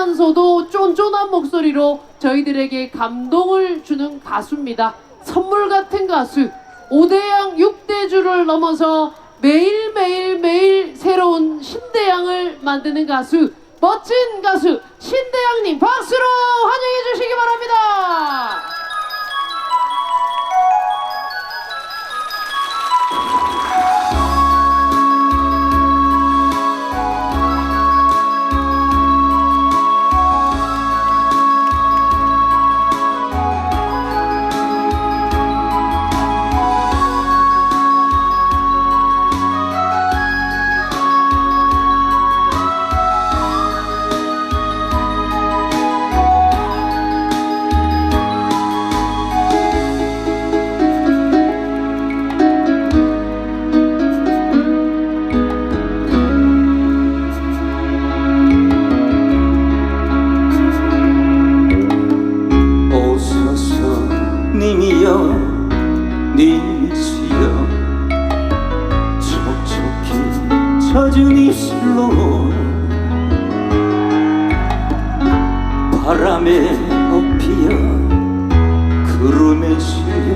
차분하면서도 쫀쫀한 목소리로 저희들에게 감동을 주는 가수입니다. 선물 같은 가수, 5대양 6대주를 넘어서 매일 새로운 신대양을 만드는 가수, 멋진 가수 신대양님 박수로 환영해 주시기 바랍니다. 님이시여 촉촉히 젖은 입술로 바람에 엎이어 구름에 실려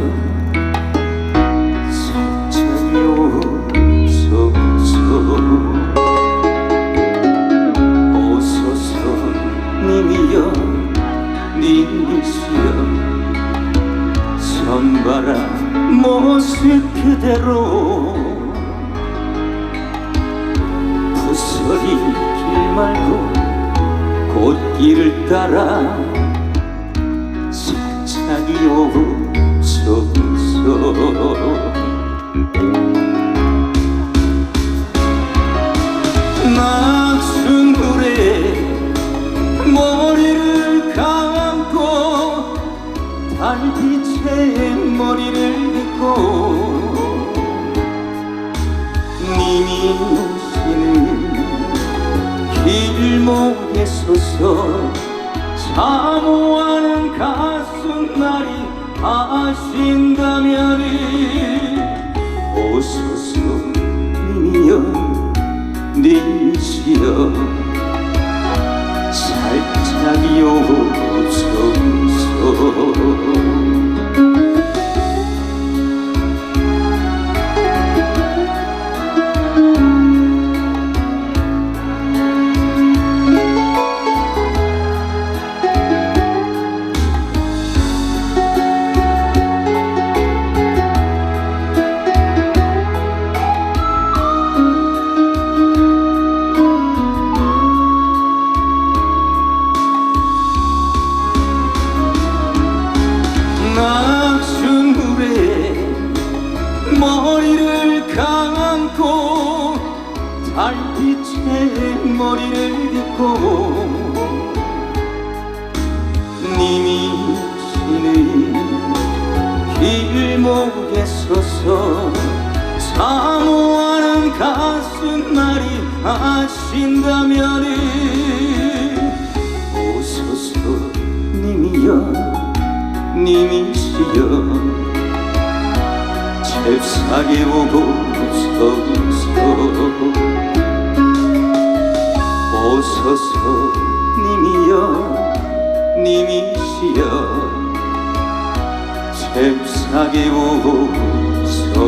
살짝이 오소서 오소서 님이여 님이시여 선바람 모습 그대로 부서리 길 말고 꽃길을 따라 살짝이 오소서 낙순물에 머리를 감고 달빛에 머리를 빗고 님이 오시는 길목에 서서 사모하는 가슴날이 아신다면은 오소서 님이여 님이시여 살짝이 오소서 머리를 감고 달빛에 머리를 빗고 님이 오시는 길목에 서서 사모하는 가슴날이 아신다면은 오소서 님이여 님이시여 잽싸게 오소서 오소서 님이여 님이시여 잽싸게 오소서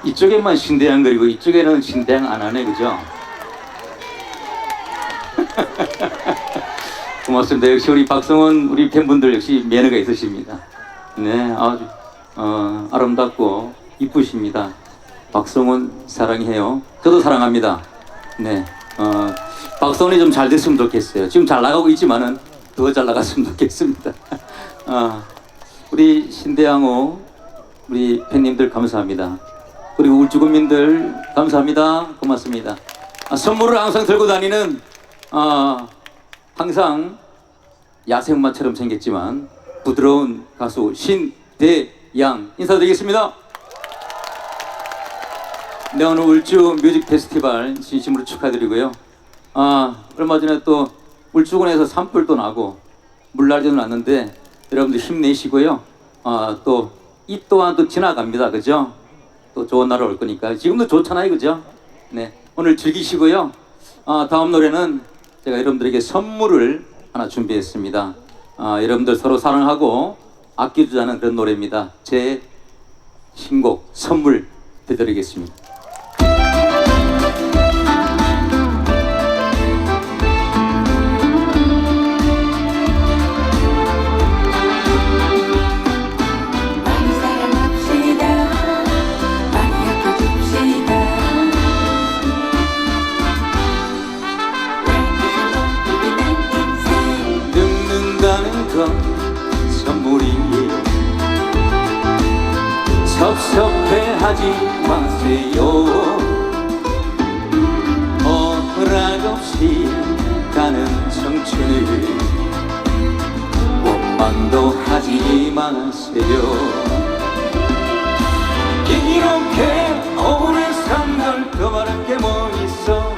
이쪽에만 신대양 그리고 이쪽에는 신대양 안 하네, 그죠? 고맙습니다. 역시 우리 박성원 우리 팬분들 역시 매너가 있으십니다. 네, 아주 아름답고 이쁘십니다. 박성원 사랑해요. 저도 사랑합니다. 네, 박성원이 좀 잘 됐으면 좋겠어요. 지금 잘 나가고 있지만은 더 잘 나갔으면 좋겠습니다. 우리 신대양호 우리 팬님들 감사합니다. 그리고 울주군민들 감사합니다. 고맙습니다. 선물을 항상 들고 다니는 항상 야생마처럼 생겼지만 부드러운 가수 신대양 인사드리겠습니다. 네, 오늘 울주 뮤직 페스티벌 진심으로 축하드리고요. 얼마 전에 또 울주군에서 산불도 나고 물난리도 났는데 여러분들 힘내시고요. 또 이 또한 또 지나갑니다. 그죠? 또 좋은 날 올 거니까. 지금도 좋잖아요. 그죠? 네, 오늘 즐기시고요. 다음 노래는 제가 여러분들에게 선물을 하나 준비했습니다. 여러분들 서로 사랑하고 아껴주자는 그런 노래입니다. 제 신곡 선물 드리겠습니다. 많이 사랑합시다. 많이 아껴줍시다. 내 인생 늙는다는 건 선물이에요. 섭섭해하지 마세요. 허락 없이 가는 청춘을 원망도 하지 마세요. 이렇게 오래 산 걸 더 바랄 게 뭐 있어.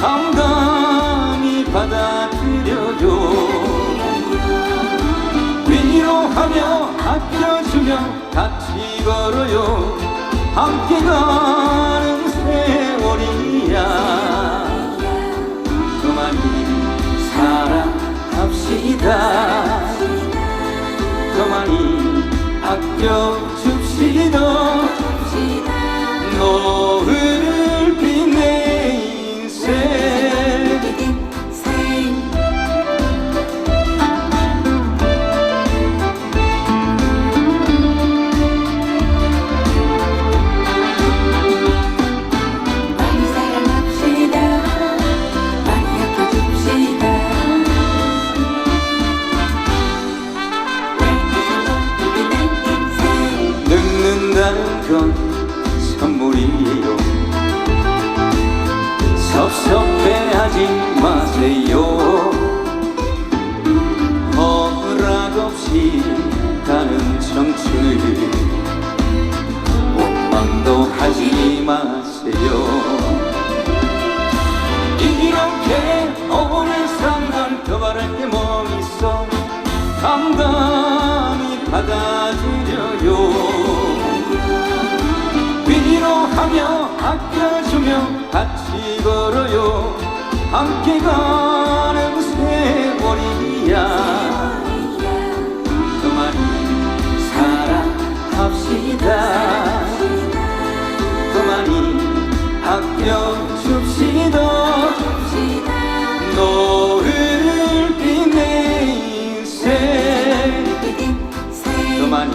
담담히 받아들여요. 위로하며 아껴주며 같이 걸어요. 함께 가는 세월이야. 더 많이 사랑합시다. 더 많이 아껴줍시다. 노을을 빛내 인생. 많이 사랑합시다. 많이 아껴줍시다. 내 인생 늙는다는 건 선물이에요. 섭섭해하지 마세요. 허락 없이 가는 청춘을 원망도 하지 마세요. 이렇게 오래 산 건 더 바랄 게 뭐 있어. 담담히 받아들여요. 위로하며 아껴주며 같이 걸어요. 함께 가는 세월이야. 더 많이 사랑합시다. 더 많이 아껴줍시다. 노을 빛내 인생. 더 많이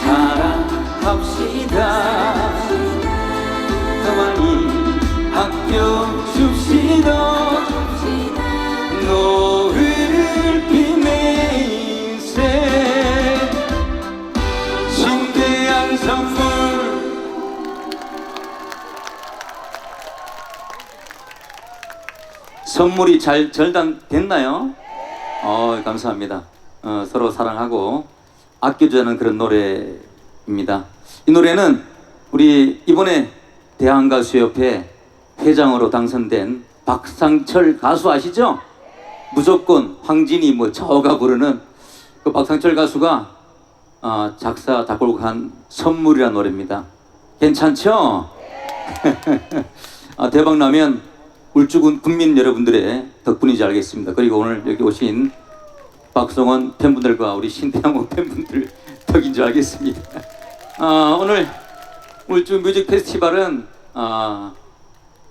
사랑합시다. 더 많이 아껴줍시다. 노을 빛내 인생. 신대양 선물. 선물이 잘 절단됐나요? 감사합니다. 서로 사랑하고 아껴주자는 그런 노래입니다. 이 노래는 우리 이번에 대한가수협회 회장으로 당선된 박상철 가수 아시죠? 무조건 황진이 뭐 저가 부르는 그 박상철 가수가 작사 작곡한 선물이라는 노래입니다. 괜찮죠? 대박 나면 울주군 국민 여러분들의 덕분인지 알겠습니다. 그리고 오늘 여기 오신 박성원 팬분들과 우리 신태양호 팬분들 덕인 줄 알겠습니다. 오늘 울주 뮤직 페스티벌은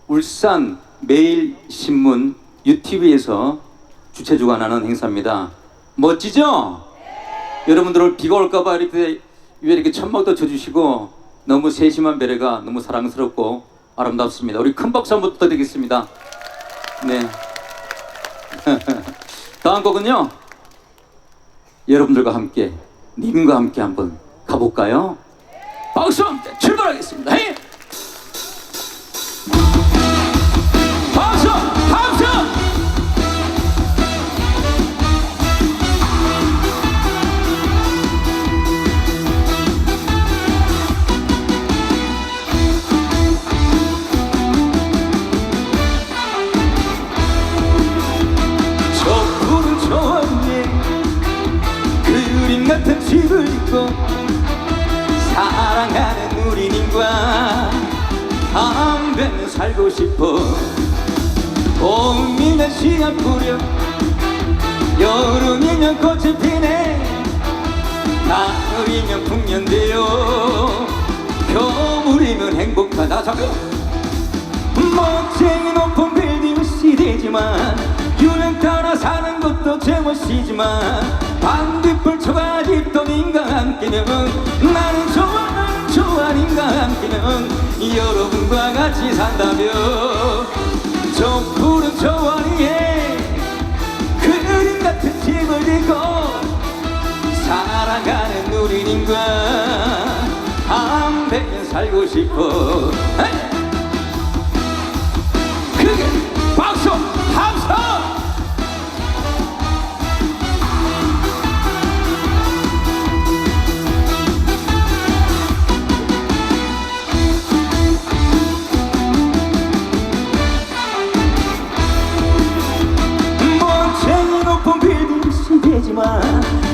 울산 매일신문 UTV에서 주최 주관하는 행사입니다. 멋지죠? 여러분들 오늘 비가 올까봐 이렇게 위에 이렇게 천막도 쳐주시고 너무 세심한 배려가 너무 사랑스럽고 아름답습니다. 우리 큰 박수 한번 부탁드리겠습니다. 네. 다음 곡은요. 여러분들과 함께, 님과 함께 한번 가볼까요? 박수 함께 출발하겠습니다. 헤이! 박수! 박수! 살고 싶어. 봄이면 씨앗 뿌려 여름이면 꽃이 피네 가을이면 풍년되어 겨울이면 행복하다. 잠깐 멋쟁이 높은 빌딩 시대지만 유행 따라 사는 것도 제멋이지만 반딧불 초가집도 님과 함께면 나는 좋아 나는 좋아 님과 함께면 여러분과 같이 산다며 저 푸른 초원위에 그림 같은 집을 짓고 사랑하는 누리님과 함께 살고 싶어. 에이! 크게 박수 함성. 멋쟁이 높은 빌딩 시대지만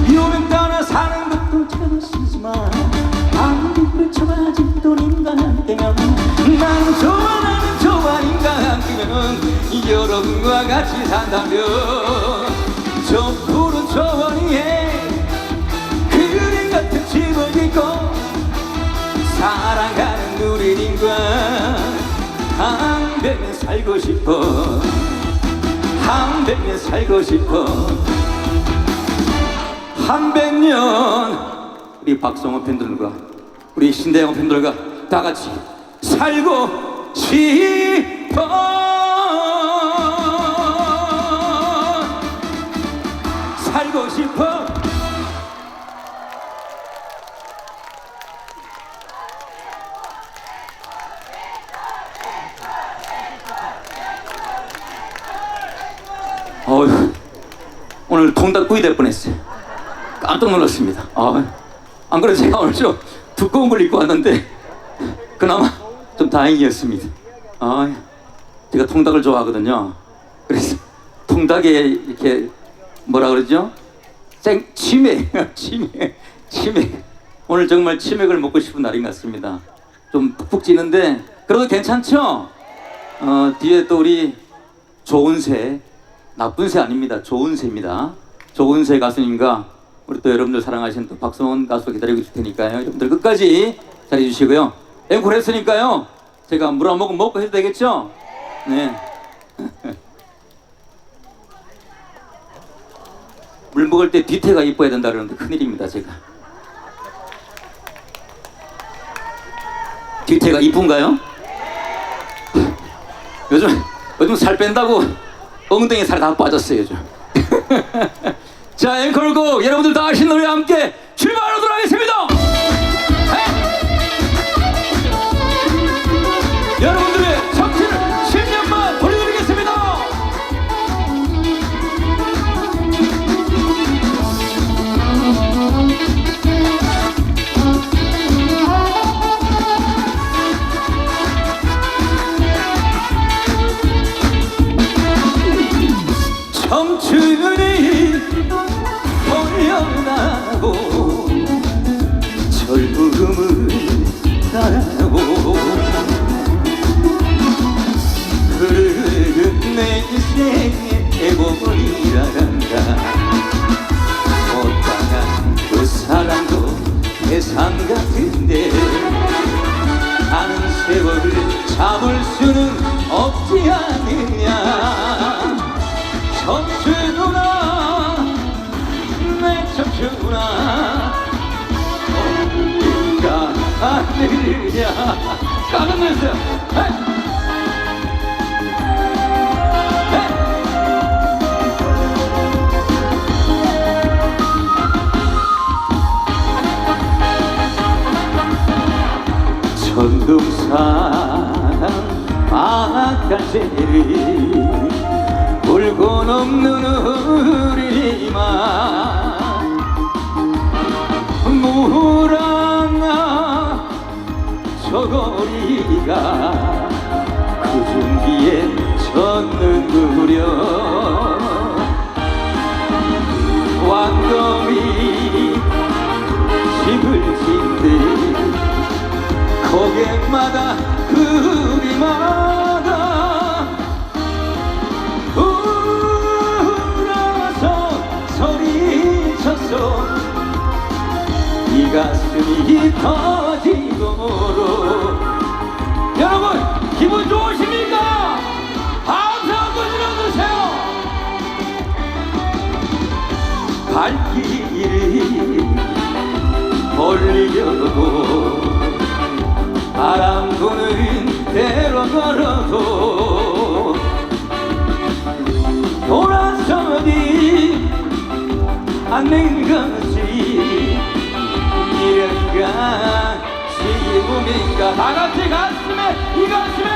유명 따라 사는 것도 제멋이지만 반딧불 초가집도 님과 함께면 나는 좋아 나는 좋아 님과 함께면 여러분과 같이 산다며 저 푸른 초원 위에 그림 같은 집을 짓고 사랑하는 누리님과 함께 살고 싶어. 함께 살고 싶어. 100년 우리 박성호 팬들과 우리 신대영 팬들과 다 같이 살고 싶어. 살고 싶어. 어휴, 오늘 통닭구이 될 뻔했어요. 깜짝 놀랐습니다. 안 그래도 제가 오늘 좀 두꺼운 걸 입고 왔는데 그나마 좀 다행이었습니다. 제가 통닭을 좋아하거든요. 그래서 통닭에 이렇게 뭐라 그러죠? 치맥. 오늘 정말 치맥을 먹고 싶은 날인 것 같습니다. 좀 푹푹 찌는데 그래도 괜찮죠? 뒤에 또 우리 좋은 새, 나쁜 새 아닙니다. 좋은 새입니다. 좋은 새 가수님과 우리 또 여러분들 사랑하시는 또 박성원 가수 기다리고 있을 테니까요. 여러분들 끝까지 잘해주시고요. 앵콜 했으니까요. 제가 물 한 모금 먹고 해도 되겠죠? 네. 물 먹을 때 뒤태가 이뻐야 된다 그러는데 큰일입니다. 제가 뒤태가 이쁜가요? 요즘 살 뺀다고 엉덩이 살이 다 빠졌어요 요즘. 자, 앵콜곡 여러분들 다 아시는 노래와 함께 출발하도록 하겠습니다. 여러분들의 정치를 10년만 돌려드리겠습니다. 청춘이 보여나고 젊음을 따라고 흐르는 내 인생의 애보리라간다. 못당한 그 사랑도 해상 같은데 가는 세월을 잡을 수는 없지 않느냐. 청춘아 내 청춘아 어디가 하느냐. 까먹으세요. 천둥사랑 바깥에를 울고 넘는 우리만 무랑아 저고리가 그 준비에 젖는구려. 왕검이 집을 짓듯 고개마다 그리마다 소리쳤어 이 가슴이 터지도록 여러분 기분 좋으십니까? 박수 한번 질러주세요. 발길이 멀리려도 바람 부는 대로 걸어도 돌아서지 않는 것이 이런가 시금인가 다같이 가슴에 이 가슴에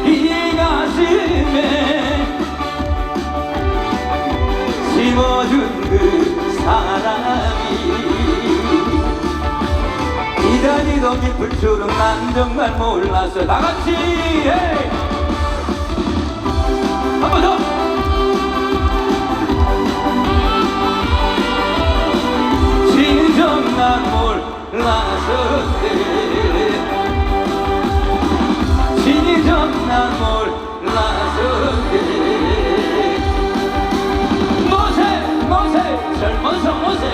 이 가슴에 심어준 그 사람이 기다리던 깊을 줄은 난 정말 몰랐어 다같이 한 번 더 진정 난 몰랐었네 진정 난 몰랐었네 모세 젊은 성 모세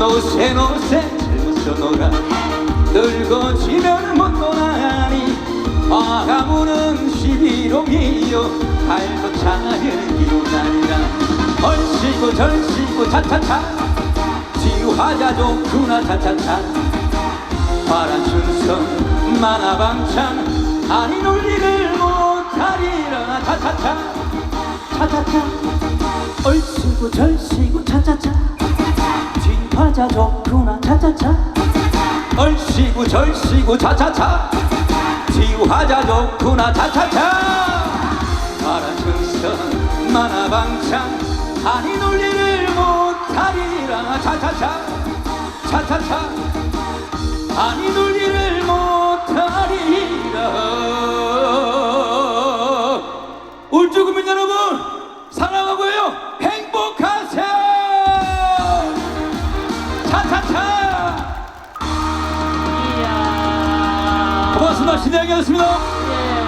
노세 젊어서 놀아 늙어지면 못 놀아니 화가무는 11홍이요 달도 차는 기운난다 얼씨구 절씨구 차차차 지우하자 좋구나 차차차 파란 춘선 만화방창 아니 논리를 못하리라 차차차 차차차 얼씨구 절씨구 차차차 지우하자 좋구나 차차차 얼씨구 절씨구 차차차 지우하자 좋구나 차차차 파란 춘선 만화방창 아니 논리를 못하리라 차차차 차차차 아니 논리를 못하리라 울주구민 여러분 사랑하고요 행복하세요 차차차 고맙습니다 신대영이었습니다.